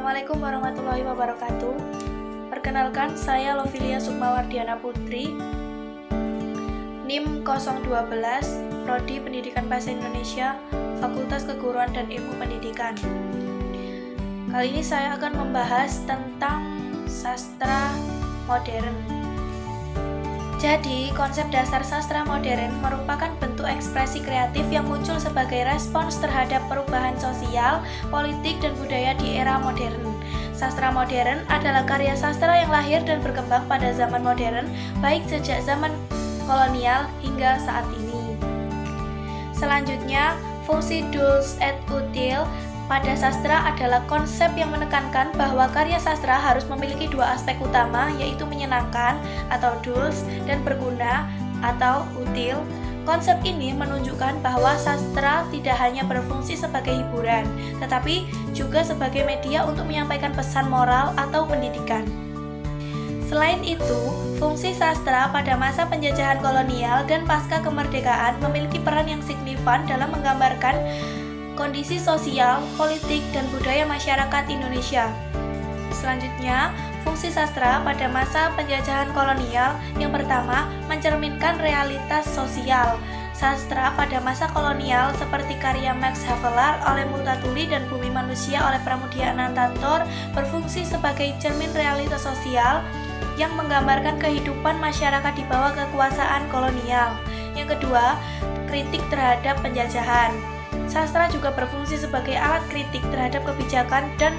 Assalamualaikum warahmatullahi wabarakatuh. Perkenalkan, saya Lovilia Sukmawardiana Putri, NIM 012, Prodi Pendidikan Bahasa Indonesia, Fakultas Keguruan dan Ilmu Pendidikan. Kali ini saya akan membahas tentang sastra modern. Jadi, konsep dasar sastra modern merupakan bentuk ekspresi kreatif yang muncul sebagai respons terhadap perubahan sosial, politik, dan budaya di era modern. Sastra modern adalah karya sastra yang lahir dan berkembang pada zaman modern, baik sejak zaman kolonial hingga saat ini. Selanjutnya, fungsi dulce et utile pada sastra adalah konsep yang menekankan bahwa karya sastra harus memiliki dua aspek utama, yaitu menyenangkan atau dulce dan berguna atau util. Konsep ini menunjukkan bahwa sastra tidak hanya berfungsi sebagai hiburan, tetapi juga sebagai media untuk menyampaikan pesan moral atau pendidikan. Selain itu, fungsi sastra pada masa penjajahan kolonial dan pasca kemerdekaan memiliki peran yang signifikan dalam menggambarkan kondisi sosial, politik, dan budaya masyarakat Indonesia. Selanjutnya, fungsi sastra pada masa penjajahan kolonial yang pertama mencerminkan realitas sosial. Sastra pada masa kolonial seperti karya Max Havelaar oleh Multatuli dan Bumi Manusia oleh Pramudia Anantatur berfungsi sebagai cermin realitas sosial yang menggambarkan kehidupan masyarakat di bawah kekuasaan kolonial. Yang kedua, kritik terhadap penjajahan. Sastra juga berfungsi sebagai alat kritik terhadap kebijakan dan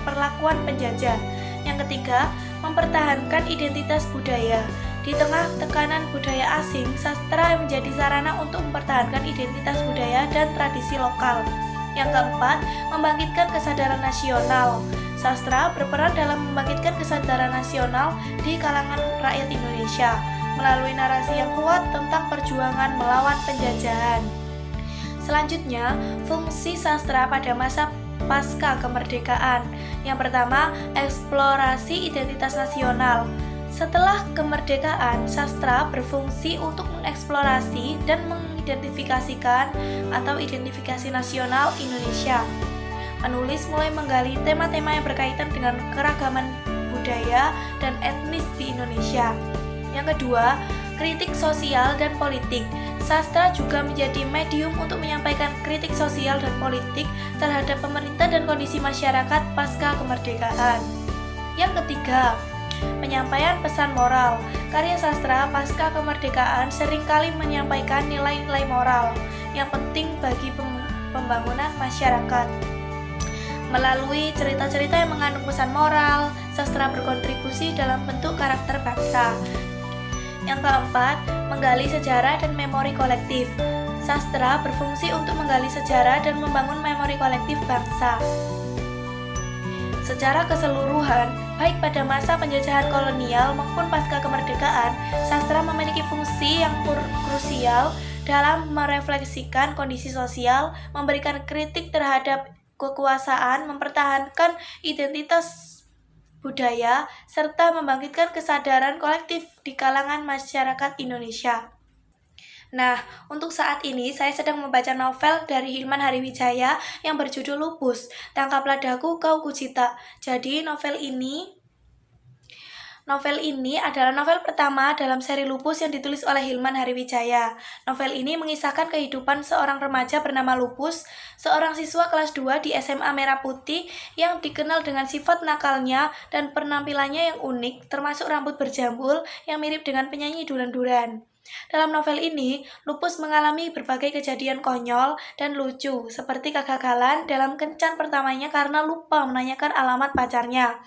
perlakuan penjajah. Yang ketiga, mempertahankan identitas budaya. Di tengah tekanan budaya asing, sastra menjadi sarana untuk mempertahankan identitas budaya dan tradisi lokal. Yang keempat, membangkitkan kesadaran nasional. Sastra berperan dalam membangkitkan kesadaran nasional di kalangan rakyat Indonesia melalui narasi yang kuat tentang perjuangan melawan penjajahan. Selanjutnya, fungsi sastra pada masa pasca kemerdekaan. Yang pertama, eksplorasi identitas nasional. Setelah kemerdekaan, sastra berfungsi untuk mengeksplorasi dan mengidentifikasikan atau identifikasi nasional Indonesia. Penulis mulai menggali tema-tema yang berkaitan dengan keragaman budaya dan etnis di Indonesia. Yang kedua, kritik sosial dan politik. Sastra juga menjadi medium untuk menyampaikan kritik sosial dan politik terhadap pemerintah dan kondisi masyarakat pasca kemerdekaan. Yang ketiga, penyampaian pesan moral. Karya sastra pasca kemerdekaan seringkali menyampaikan nilai-nilai moral yang penting bagi pembangunan masyarakat. Melalui cerita-cerita yang mengandung pesan moral, sastra berkontribusi dalam bentuk karakter bangsa. Yang keempat, menggali sejarah dan memori kolektif. Sastra berfungsi untuk menggali sejarah dan membangun memori kolektif bangsa. Secara keseluruhan, baik pada masa penjajahan kolonial maupun pasca kemerdekaan, sastra memiliki fungsi yang krusial dalam merefleksikan kondisi sosial, memberikan kritik terhadap kekuasaan, mempertahankan identitas budaya, serta membangkitkan kesadaran kolektif di kalangan masyarakat Indonesia. Nah, untuk saat ini saya sedang membaca novel dari Hilman Hariwijaya yang berjudul Lupus, Tangkaplah Daku Kau Kucita. Jadi novel ini adalah novel pertama dalam seri Lupus yang ditulis oleh Hilman Hariwijaya. Novel ini mengisahkan kehidupan seorang remaja bernama Lupus, seorang siswa kelas 2 di SMA Merah Putih yang dikenal dengan sifat nakalnya dan penampilannya yang unik, termasuk rambut berjambul yang mirip dengan penyanyi Duran-Duran. Dalam novel ini, Lupus mengalami berbagai kejadian konyol dan lucu, seperti kegagalan dalam kencan pertamanya karena lupa menanyakan alamat pacarnya,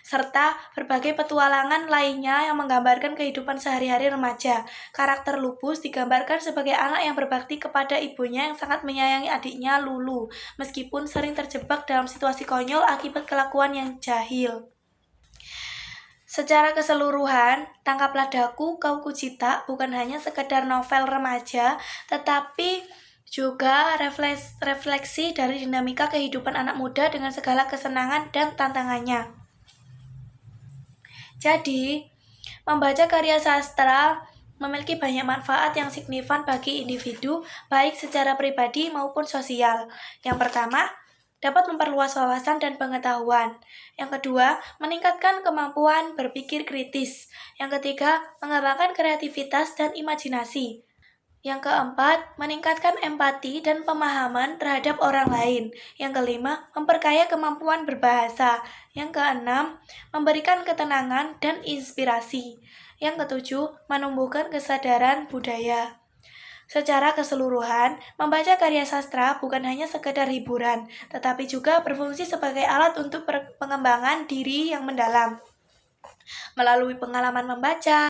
serta berbagai petualangan lainnya yang menggambarkan kehidupan sehari-hari remaja. Karakter Lupus digambarkan sebagai anak yang berbakti kepada ibunya yang sangat menyayangi adiknya Lulu, meskipun sering terjebak dalam situasi konyol akibat kelakuan yang jahil. Secara keseluruhan, Tangkaplah Daku Kau Kucita bukan hanya sekedar novel remaja, tetapi juga refleksi dari dinamika kehidupan anak muda dengan segala kesenangan dan tantangannya. Jadi, membaca karya sastra memiliki banyak manfaat yang signifikan bagi individu, baik secara pribadi maupun sosial. Yang pertama, dapat memperluas wawasan dan pengetahuan. Yang kedua, meningkatkan kemampuan berpikir kritis. Yang ketiga, mengembangkan kreativitas dan imajinasi. Yang keempat, meningkatkan empati dan pemahaman terhadap orang lain. Yang kelima, memperkaya kemampuan berbahasa. Yang keenam, memberikan ketenangan dan inspirasi. Yang ketujuh, menumbuhkan kesadaran budaya. Secara keseluruhan, membaca karya sastra bukan hanya sekedar hiburan, tetapi juga berfungsi sebagai alat untuk pengembangan diri yang mendalam. Melalui pengalaman membaca,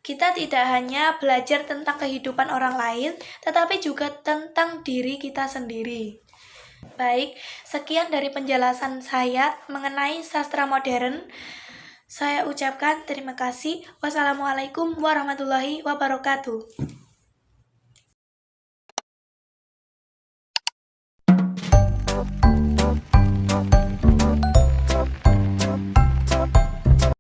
kita tidak hanya belajar tentang kehidupan orang lain, tetapi juga tentang diri kita sendiri. Baik, sekian dari penjelasan saya mengenai sastra modern. Saya ucapkan terima kasih. Wassalamualaikum warahmatullahi wabarakatuh.